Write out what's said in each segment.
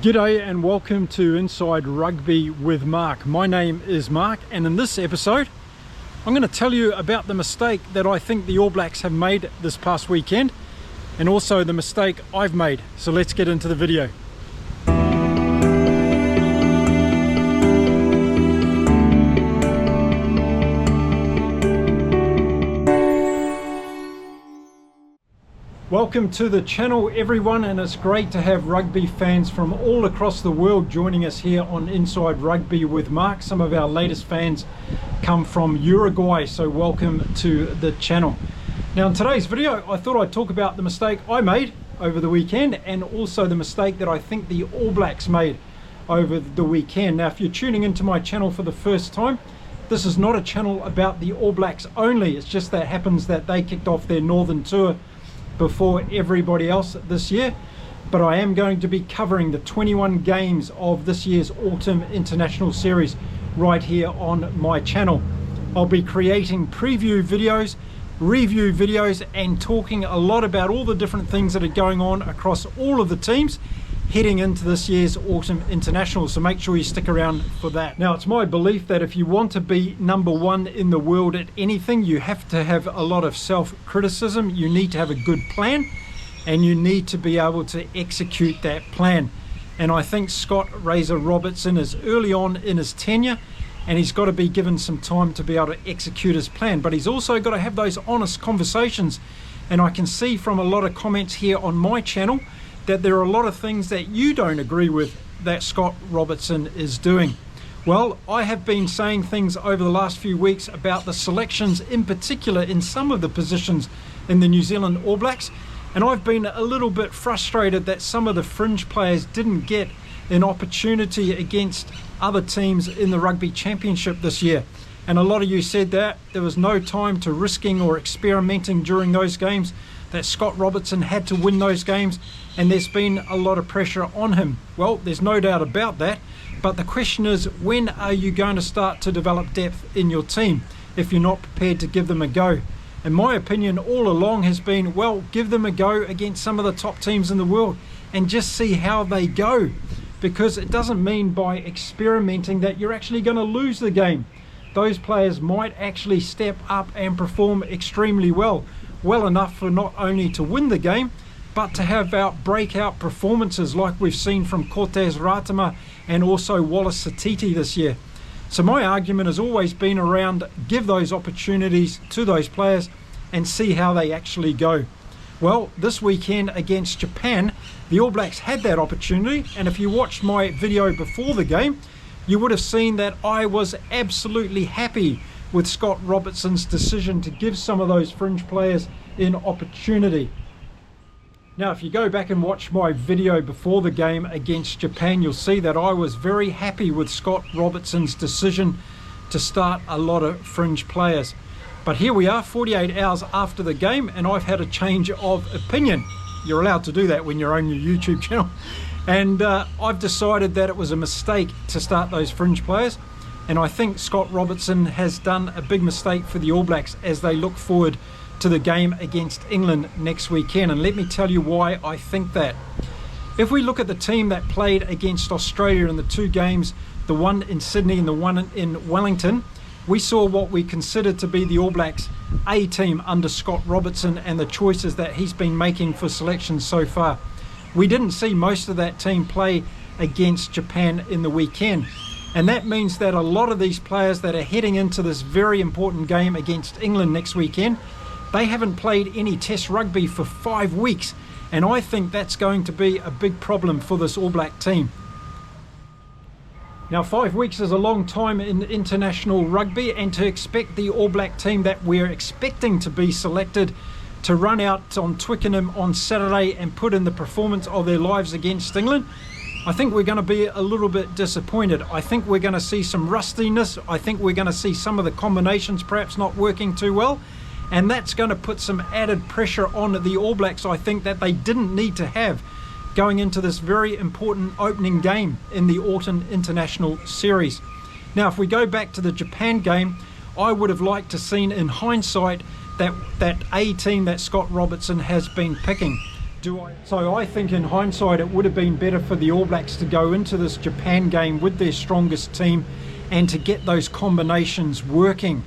G'day and welcome to Inside Rugby with Mark. My name is Mark, and in this episode I'm going to tell you about the mistake that I think the All Blacks have made this past weekend, and also the mistake I've made. So let's get into the video. Welcome to the channel, everyone, and it's great to have rugby fans from all across the world joining us here on Inside Rugby with Mark. Some of our latest fans come from Uruguay, so welcome to the channel. Now in today's video I thought I'd talk about the mistake I made over the weekend, and also the mistake that I think the All Blacks made over the weekend. Now if you're tuning into my channel for the first time, this is not a channel about the All Blacks only. It's just that happens that they kicked off their Northern Tour before everybody else this year, but I am going to be covering the 21 games of this year's Autumn International Series right here on my channel. I'll be creating preview videos, review videos, and talking a lot about all the different things that are going on across all of the teams heading into this year's Autumn International, so make sure you stick around for that. Now it's my belief that if you want to be number one in the world at anything, you have to have a lot of self-criticism, you need to have a good plan, and you need to be able to execute that plan. And I think Scott Razor Robertson is early on in his tenure, and he's got to be given some time to be able to execute his plan, but he's also got to have those honest conversations. And I can see from a lot of comments here on my channel that there are a lot of things that you don't agree with that Scott Robertson is doing. Well, I have been saying things over the last few weeks about the selections, in particular in some of the positions in the New Zealand All Blacks, and I've been a little bit frustrated that some of the fringe players didn't get an opportunity against other teams in the Rugby Championship this year. And a lot of you said that there was no time to risking or experimenting during those games, that Scott Robertson had to win those games, and there's been a lot of pressure on him. Well, there's no doubt about that, but the question is, when are you going to start to develop depth in your team if you're not prepared to give them a go? And my opinion all along has been, well, give them a go against some of the top teams in the world and just see how they go, because it doesn't mean by experimenting that you're actually going to lose the game. Those players might actually step up and perform extremely well enough for not only to win the game, but to have breakout performances like we've seen from Cortez Ratama and also Wallace Satiti this year. So my argument has always been around give those opportunities to those players and see how they actually go. Well, this weekend against Japan, the All Blacks had that opportunity, and if you watched my video before the game, you would have seen that I was absolutely happy with Scott Robertson's decision to give some of those fringe players an opportunity. Now if you go back and watch my video before the game against Japan, you'll see that I was very happy with Scott Robertson's decision to start a lot of fringe players. But here we are 48 hours after the game, and I've had a change of opinion. You're allowed to do that when you're on your YouTube channel. And I've decided that it was a mistake to start those fringe players. And I think Scott Robertson has done a big mistake for the All Blacks as they look forward to the game against England next weekend. And let me tell you why I think that. If we look at the team that played against Australia in the two games, the one in Sydney and the one in Wellington, we saw what we considered to be the All Blacks A team under Scott Robertson and the choices that he's been making for selections so far. We didn't see most of that team play against Japan in the weekend. And that means that a lot of these players that are heading into this very important game against England next weekend, they haven't played any test rugby for 5 weeks. And I think that's going to be a big problem for this All Black team. Now 5 weeks is a long time in international rugby, and to expect the All Black team that we're expecting to be selected to run out on Twickenham on Saturday and put in the performance of their lives against England, I think we're going to be a little bit disappointed. I think we're going to see some rustiness. I think we're going to see some of the combinations perhaps not working too well, and that's going to put some added pressure on the All Blacks, I think, that they didn't need to have going into this very important opening game in the Autumn International Series. Now if we go back to the Japan game, I would have liked to seen in hindsight that A team that Scott Robertson has been picking. So I think in hindsight it would have been better for the All Blacks to go into this Japan game with their strongest team and to get those combinations working.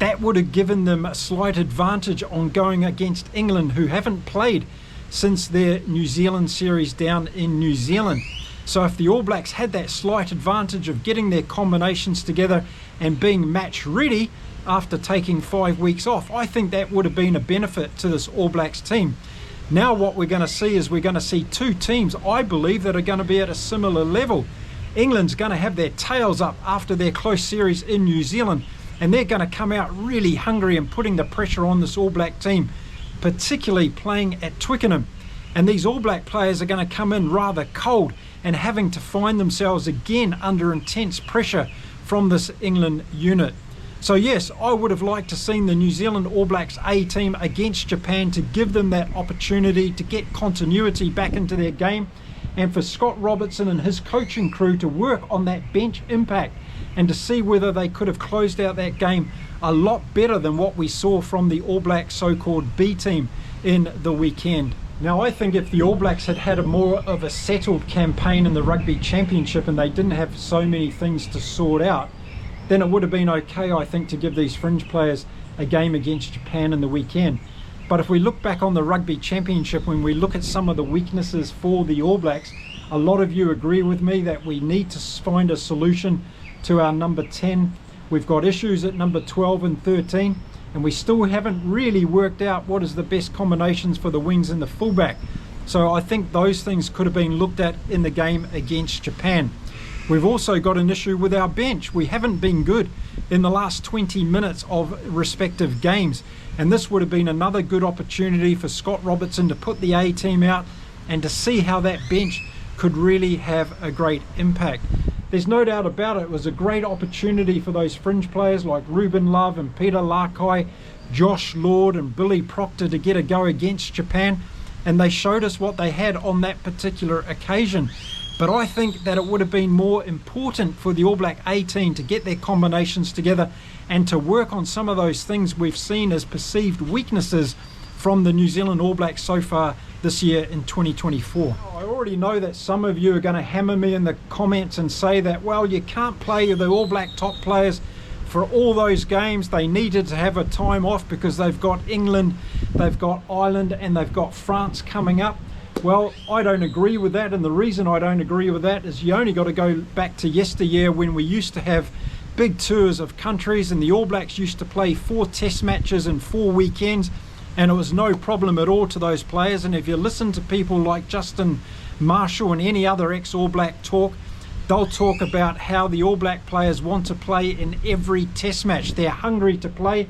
That would have given them a slight advantage on going against England, who haven't played since their New Zealand series down in New Zealand. So if the All Blacks had that slight advantage of getting their combinations together and being match ready after taking 5 weeks off, I think that would have been a benefit to this All Blacks team. Now what we're going to see is we're going to see two teams, I believe, that are going to be at a similar level. England's going to have their tails up after their close series in New Zealand, and they're going to come out really hungry and putting the pressure on this All Black team, particularly playing at Twickenham. And these All Black players are going to come in rather cold and having to find themselves again under intense pressure from this England unit. So yes, I would have liked to seen the New Zealand All Blacks A team against Japan to give them that opportunity to get continuity back into their game, and for Scott Robertson and his coaching crew to work on that bench impact and to see whether they could have closed out that game a lot better than what we saw from the All Blacks so-called B team in the weekend. Now I think if the All Blacks had had a more of a settled campaign in the Rugby Championship and they didn't have so many things to sort out, then it would have been okay, I think, to give these fringe players a game against Japan in the weekend. But if we look back on the Rugby Championship, when we look at some of the weaknesses for the All Blacks, a lot of you agree with me that we need to find a solution to our number 10. We've got issues at number 12 and 13, and we still haven't really worked out what is the best combinations for the wings and the fullback. So I think those things could have been looked at in the game against Japan. We've also got an issue with our bench. We haven't been good in the last 20 minutes of respective games, and this would have been another good opportunity for Scott Robertson to put the A team out and to see how that bench could really have a great impact. There's no doubt about it, it was a great opportunity for those fringe players like Ruben Love and Peter Larkai, Josh Lord and Billy Proctor to get a go against Japan, and they showed us what they had on that particular occasion. But I think that it would have been more important for the All Black A team to get their combinations together and to work on some of those things we've seen as perceived weaknesses from the New Zealand All Blacks so far this year in 2024. I already know that some of you are going to hammer me in the comments and say that, well, you can't play the All Black top players for all those games. They needed to have a time off because they've got England, they've got Ireland and they've got France coming up. Well, I don't agree with that, and the reason I don't agree with that is you only got to go back to yesteryear when we used to have big tours of countries and the All Blacks used to play 4 test matches in 4 weekends, and it was no problem at all to those players. And if you listen to people like Justin Marshall and any other ex-All Black talk, they'll talk about how the All Black players want to play in every test match. They're hungry to play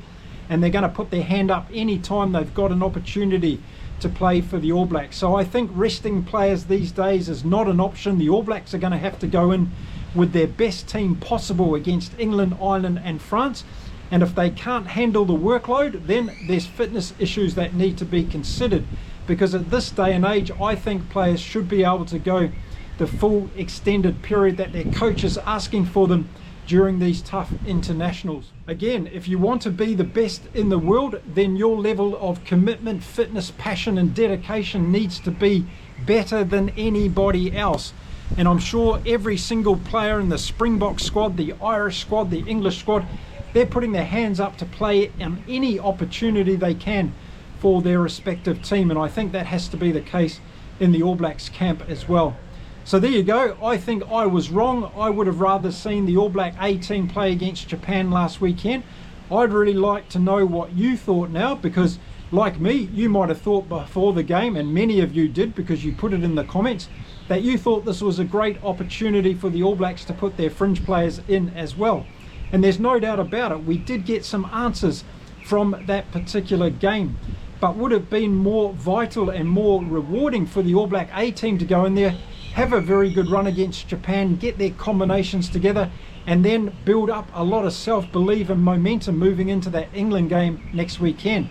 and they're going to put their hand up any time they've got an opportunity to play for the All Blacks. So I think resting players these days is not an option. The All Blacks are going to have to go in with their best team possible against England, Ireland and France. And if they can't handle the workload, then there's fitness issues that need to be considered. Because at this day and age, I think players should be able to go the full extended period that their coach is asking for them during these tough internationals. Again, if you want to be the best in the world, then your level of commitment, fitness, passion and dedication needs to be better than anybody else. And I'm sure every single player in the Springbok squad, the Irish squad, the English squad, they're putting their hands up to play on any opportunity they can for their respective team. And I think that has to be the case in the All Blacks camp as well. So there you go. I think I was wrong. I would have rather seen the All Black A team play against Japan last weekend. I'd really like to know what you thought now, because like me, you might have thought before the game, and many of you did because you put it in the comments, that you thought this was a great opportunity for the All Blacks to put their fringe players in as well. And there's no doubt about it, we did get some answers from that particular game, but would have been more vital and more rewarding for the All Black A team to go in there, have a very good run against Japan, get their combinations together, and then build up a lot of self-belief and momentum moving into that England game next weekend.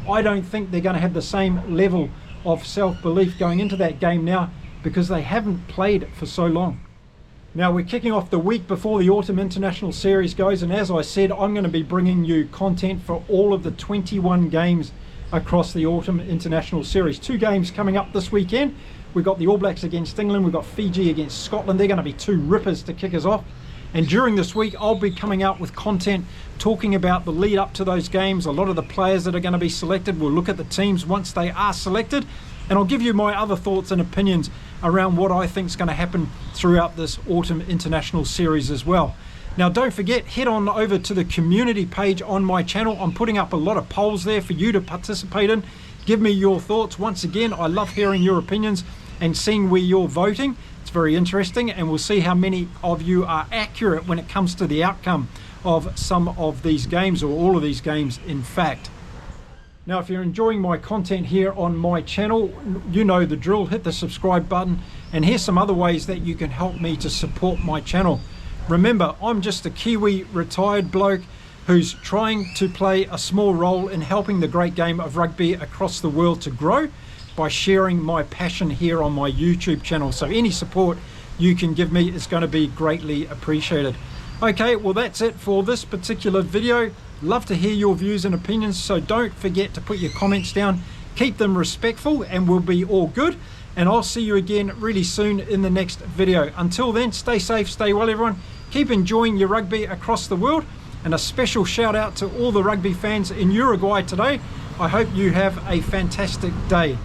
I don't think they're going to have the same level of self-belief going into that game now because they haven't played for so long. Now we're kicking off the week before the Autumn International Series goes, and as I said, I'm going to be bringing you content for all of the 21 games across the Autumn International Series. 2 games coming up this weekend. We've got the All Blacks against England, we've got Fiji against Scotland. They're going to be 2 rippers to kick us off. And during this week, I'll be coming out with content talking about the lead up to those games, a lot of the players that are going to be selected. We'll look at the teams once they are selected, and I'll give you my other thoughts and opinions around what I think is going to happen throughout this Autumn International Series as well. Now, don't forget, head on over to the community page on my channel. I'm putting up a lot of polls there for you to participate in. Give me your thoughts. Once again, I love hearing your opinions and seeing where you're voting. It's very interesting, and we'll see how many of you are accurate when it comes to the outcome of some of these games, or all of these games in fact. Now, if you're enjoying my content here on my channel, you know the drill. Hit the subscribe button, and here's some other ways that you can help me to support my channel. Remember, I'm just a Kiwi retired bloke who's trying to play a small role in helping the great game of rugby across the world to grow by sharing my passion here on my YouTube channel. So any support you can give me is going to be greatly appreciated. Okay, well, that's it for this particular video. Love to hear your views and opinions, so don't forget to put your comments down. Keep them respectful and we'll be all good. And I'll see you again really soon in the next video. Until then, stay safe, stay well, everyone. Keep enjoying your rugby across the world. And a special shout out to all the rugby fans in Uruguay today. I hope you have a fantastic day.